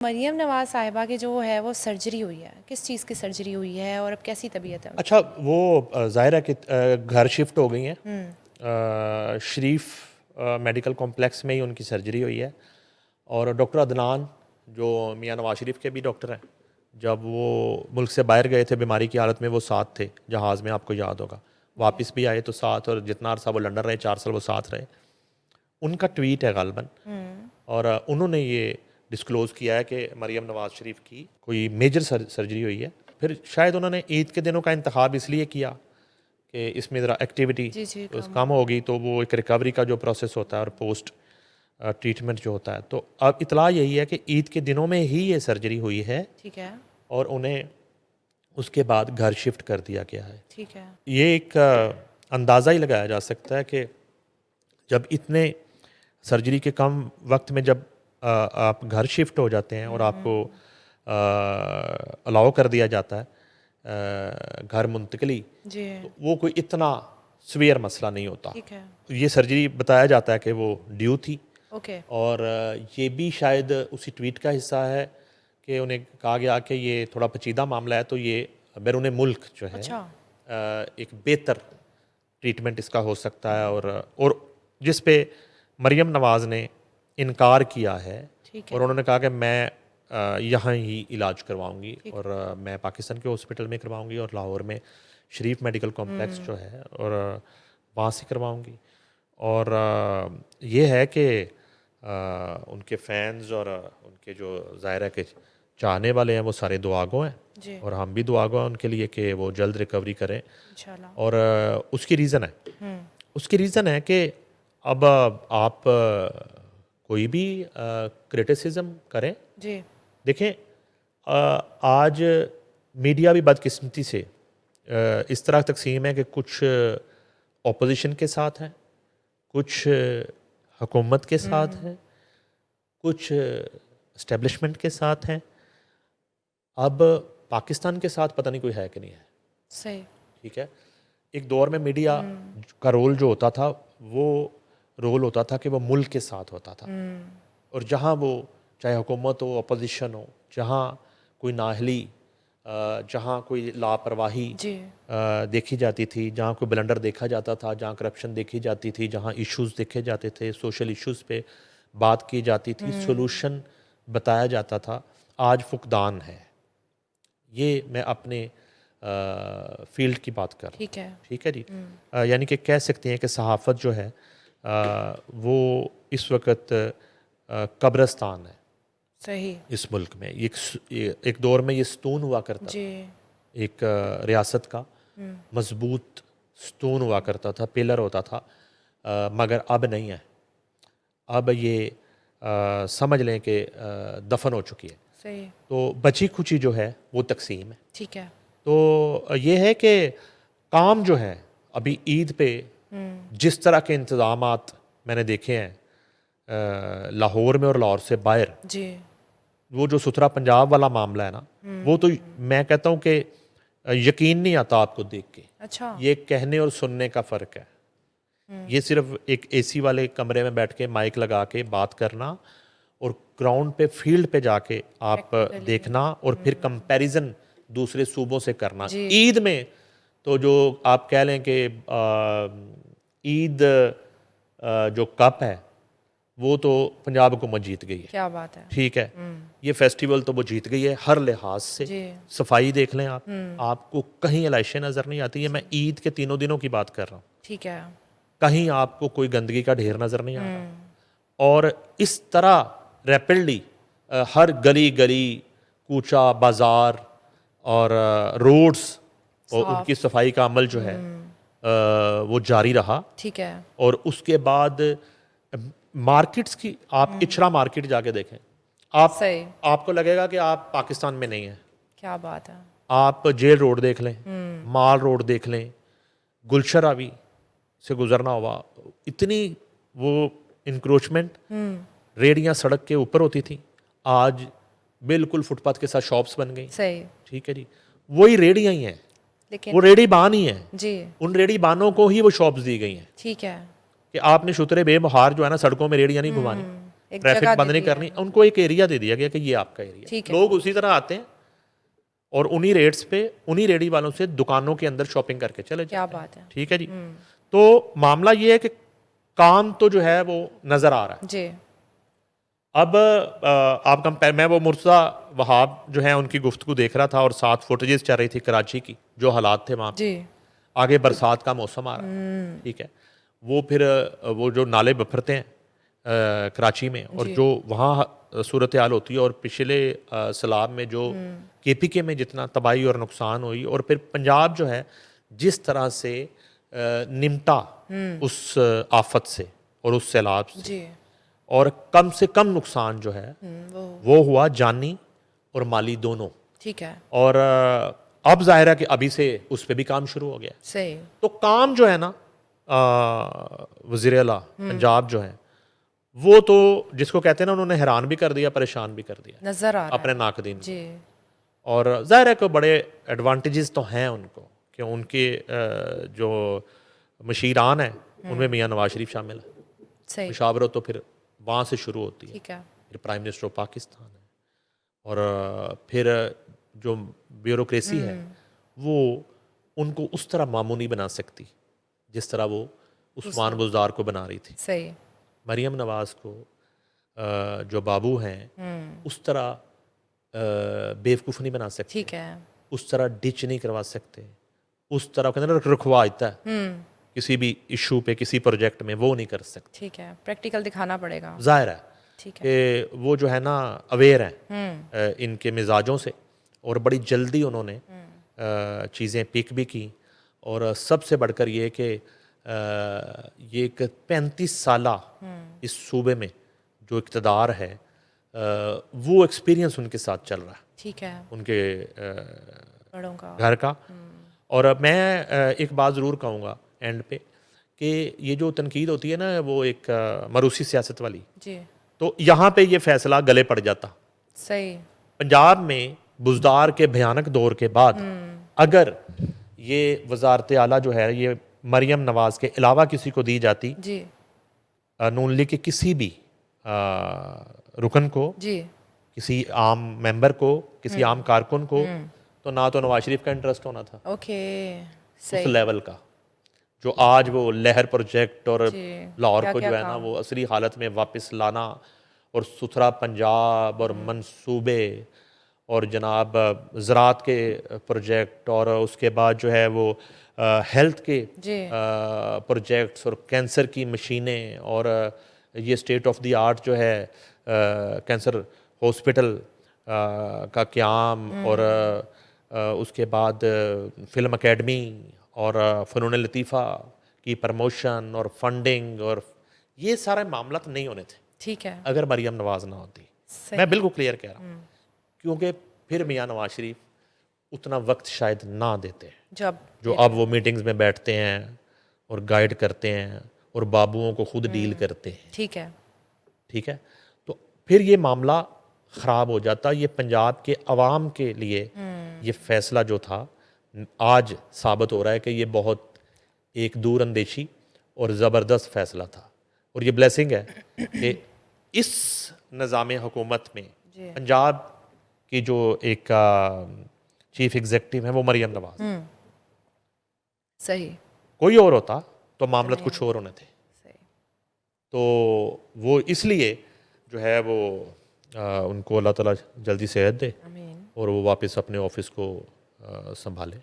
मरियम नवाज साहिबा की जो है वो सर्जरी हुई है, किस चीज़ की सर्जरी हुई है और अब कैसी तबीयत है? अच्छा, वो ज़ाहिर है कि घर शिफ्ट हो गई हैं। शरीफ मेडिकल कॉम्प्लेक्स में ही उनकी सर्जरी हुई है। और डॉक्टर अदनान जो मियां नवाज शरीफ के भी डॉक्टर हैं, जब वो मुल्क से बाहर गए थे बीमारी की हालत में, वो साथ थे जहाज़ में, आपको याद होगा। वापस भी आए तो साथ, और जितना अरसा वो लंदन रहे, 4 साल वो साथ रहे। उनका ट्वीट है गालबन, और उन्होंने ये डिस्क्लोज़ किया है कि मरियम नवाज शरीफ की कोई मेजर सर्जरी हुई है। फिर शायद उन्होंने ईद के दिनों का इंतखाब इसलिए किया कि इसमें ज़रा एक्टिविटी जी जी कम होगी, तो वो एक रिकवरी का जो प्रोसेस होता है और पोस्ट ट्रीटमेंट जो होता है, तो अब इतला यही है कि ईद के दिनों में ही ये सर्जरी हुई है। ठीक है, और उन्हें उसके बाद घर शिफ्ट कर दिया गया है। ठीक है। ये एक अंदाज़ा ही लगाया जा सकता है कि जब इतने सर्जरी के कम वक्त में जब आप घर शिफ्ट हो जाते हैं और आपको अलाउ कर दिया जाता है घर मुंतकली, जी, तो वो कोई इतना सीवियर मसला नहीं होता। ठीक है। ये सर्जरी बताया जाता है कि वो ड्यू थी, ओके, और ये भी शायद उसी ट्वीट का हिस्सा है कि उन्हें कहा गया कि ये थोड़ा पेचीदा मामला है, तो ये बैरून मुल्क जो है अच्छा, एक बेहतर ट्रीटमेंट इसका हो सकता है। और जिस पे मरियम नवाज़ ने इनकार किया है, ठीक और है, उन्होंने कहा कि मैं यहाँ ही इलाज करवाऊंगी, ठीक। और मैं पाकिस्तान के हॉस्पिटल में करवाऊंगी, और लाहौर में शरीफ मेडिकल कॉम्प्लेक्स जो है, और वहाँ से करवाऊंगी। और ये है कि उनके फैंस और उनके जो ज़ाहिर है कि चाहने वाले हैं, वो सारे दुआगो हैं, जी, और हम भी दुआगो हैं उनके लिए कि वो जल्द रिकवरी करें। इंशाल्लाह। और उसकी रीज़न है, उसकी रीज़न है कि अब आप कोई भी क्रिटिसिज्म करें। जी, देखें, आज मीडिया भी बदकिस्मती से इस तरह तकसीम है कि कुछ ऑपोजिशन के साथ हैं, कुछ हुकूमत के साथ हैं, कुछ इस्टेब्लिशमेंट के साथ हैं। अब पाकिस्तान के साथ पता नहीं कोई है कि नहीं है। सही, ठीक है, एक दौर में मीडिया का रोल जो होता था, वो रोल होता था कि वो मुल्क के साथ होता था, और जहाँ वो चाहे हुकूमत हो, अपोजिशन हो, जहाँ कोई नाअहली, जहाँ कोई लापरवाही जी, देखी जाती थी, जहाँ कोई ब्लंडर देखा जाता था, जहाँ करप्शन देखी जाती थी, जहाँ इश्यूज़ देखे जाते थे, सोशल इश्यूज़ पे बात की जाती थी, सोल्यूशन बताया जाता था, आज फुकदान है। ये मैं अपने फील्ड की बात कर रहा हूँ। ठीक है, ठीक है जी। यानी कि कह सकते हैं कि सहाफ़त जो है वो इस वक्त कब्रस्तान है सही, इस मुल्क में। एक दौर में ये स्तून हुआ करता था, जी, एक रियासत का मजबूत स्तून हुआ करता था, पिलर होता था, मगर अब नहीं है। अब ये समझ लें कि दफन हो चुकी है। सही, तो बची खुची जो है वो तकसीम है। ठीक है, तो ये है कि काम जो है अभी ईद पे जिस तरह के इंतज़ामात मैंने देखे हैं लाहौर में और लाहौर से बाहर, जी, वो जो सुथरा पंजाब वाला मामला है ना, वो तो मैं कहता हूँ कि यकीन नहीं आता आपको देख के। अच्छा, ये कहने और सुनने का फ़र्क है। ये सिर्फ एक एसी वाले कमरे में बैठ के माइक लगा के बात करना, और ग्राउंड पे फील्ड पे जाके आप Practically, देखना, और फिर कंपैरिजन दूसरे सूबों से करना। जी, ईद में तो जो आप कह लें कि ईद जो कप है, वो तो पंजाब हुकूमत जीत गई है। क्या बात है। ठीक है, ये फेस्टिवल तो वो जीत गई है हर लिहाज से। जी, सफाई देख लें आप, आपको कहीं एलाइशें नज़र नहीं आती है। मैं ईद के तीनों दिनों की बात कर रहा हूँ, ठीक है, कहीं आपको कोई गंदगी का ढेर नज़र नहीं आ रहा। और इस तरह रैपिडली हर गली गली, कूचा बाज़ार और रोड्स और साफ, उनकी सफाई का अमल जो है वो जारी रहा। ठीक है, और उसके बाद मार्केट्स की, आप इचरा मार्केट जाके देखें, आप सही, आपको लगेगा कि आप पाकिस्तान में नहीं हैं। क्या बात है। आप जेल रोड देख लें, माल रोड देख लें, गुलशरावी से गुजरना हुआ, इतनी वो इंक्रोचमेंट, रेडियां सड़क के ऊपर होती थी, आज बिल्कुल फुटपाथ के साथ शॉप्स बन गई। सही, ठीक है जी, वही रेडियां ही हैं, लेकिन वो रेडी बान ही हैं, जी, उन रेडी बानों को ही वो शॉप्स दी गई हैं ठीक है, कि आपने शुतरे बेबहार जो है ना, सड़कों में रेडियां नहीं घुमानी, एक ट्रैफिक जगह बंद दे नहीं दिया करनी, उनको एक एरिया दे दिया गया कि ये आपका एरिया, ठीक है। लोग उसी तरह आते हैं और उन्हीं रेट्स पे उन्हीं रेडी वालों से दुकानों के अंदर शॉपिंग करके चले क्या जाते हैं। बात है। ठीक है जी। तो मामला ये है कि काम तो जो है वो नजर आ रहा है। जी अब आप कंपेयर, मैं वो मुर्तज़ा वहाब जो है उनकी गुफ्तगू देख रहा था और साथ फुटेजेस चल रही थी कराची की, जो हालात थे वहाँ पे। जी आगे बरसात का मौसम आ रहा है, ठीक है। वो फिर वो जो नाले बफरते हैं कराची में, और जी। जो वहाँ सूरत हाल होती है, और पिछले सैलाब में जो केपीके में जितना तबाही और नुकसान हुई, और फिर पंजाब जो है जिस तरह से निमटा उस आफत से और उस सैलाब से, जी और कम से कम नुकसान जो है वो हुआ जानी और माली दोनों। ठीक है। और अब जाहिर है कि अभी से उस पर भी काम शुरू हो गया। सही। तो काम जो है ना, वज़ीर आला पंजाब जो है, वो तो जिसको कहते हैं ना, उन्होंने हैरान भी कर दिया, परेशान भी कर दिया नजर आ रहा अपने है। नाकदीन को। जी और जाहिर है कि बड़े एडवांटेजेस तो हैं उनको, कि उनके जो मशीरान हैं उनमें मियाँ नवाज शरीफ शामिल है। सही। मुशावरत तो फिर वहाँ से शुरू होती है, ठीक है। फिर प्राइम मिनिस्टर ऑफ पाकिस्तान है, और फिर जो ब्यूरोक्रेसी है वो उनको उस तरह मामू नहीं बना सकती जिस तरह वो उस्मान बुज़दार को बना रही थी। सही। मरियम नवाज़ को जो बाबू हैं उस तरह बेवकूफ़ नहीं बना सकते, ठीक है। उस तरह डिच नहीं करवा सकते, उस तरह कहते हैं ना रखवाजता है किसी भी इशू पे, किसी प्रोजेक्ट में, वो नहीं कर सकते। ठीक है, प्रैक्टिकल दिखाना पड़ेगा। जाहिर है ठीक है। कि वो जो है ना अवेयर हैं इनके मिजाजों से, और बड़ी जल्दी उन्होंने चीज़ें पिक भी की। और सबसे बढ़कर ये कि ये एक 35 साला इस सूबे में जो इक़्तिदार है, वो एक्सपीरियंस उनके साथ चल रहा है, ठीक है। उनके बड़ों का। घर का। और मैं एक बात ज़रूर कहूँगा एंड पे, कि ये जो तनकीद होती है ना, वो एक मरूसी सियासत वाली, जी तो यहाँ पे ये फैसला गले पड़ जाता। सही। पंजाब में बुज़दार के भयानक दौर के बाद अगर ये वजारत आला जो है ये मरियम नवाज़ के अलावा किसी को दी जाती, जी नून लीग के किसी भी रुकन को, जी किसी आम मेंबर को, किसी आम कारकुन को, तो ना तो नवाज शरीफ का इंटरेस्ट होना था ओके। उस सही। लेवल का, जो आज वो लहर प्रोजेक्ट और जी लाहौर क्या को क्या जो है ना काम। वो असली हालत में वापस लाना, और सुथरा पंजाब और मंसूबे, और जनाब ज़राअत के प्रोजेक्ट, और उसके बाद जो है वो हेल्थ के जी प्रोजेक्ट्स, और कैंसर की मशीनें, और ये स्टेट ऑफ द आर्ट जो है कैंसर हॉस्पिटल का क़याम, और उसके बाद फ़िल्म एकेडमी और फ़नून लतीफ़ा की प्रमोशन और फंडिंग, और ये सारे मामला तो नहीं होने थे ठीक है। अगर मरियम नवाज़ ना होती। सही। मैं बिल्कुल क्लियर कह रहा हूँ, क्योंकि फिर मियाँ नवाज शरीफ उतना वक्त शायद ना देते जब जो अब वो मीटिंग्स में बैठते हैं और गाइड करते हैं और बाबुओं को खुद डील करते हैं। ठीक है। ठीक है, तो फिर ये मामला ख़राब हो जाता। ये पंजाब के अवाम के लिए ये फैसला जो था आज साबित हो रहा है कि ये बहुत एक दूर अंदेशी और ज़बरदस्त फैसला था, और ये ब्लेसिंग है कि इस निज़ाम हुकूमत में जी पंजाब की जो एक चीफ एग्जेक्टिव है वो मरियम नवाज, सही। कोई और होता तो मामला कुछ और होने थे। सही। तो वो इसलिए जो है वो उनको अल्लाह ताला जल्दी सेहत दे आमीन। और वो वापस अपने ऑफिस को संभाले।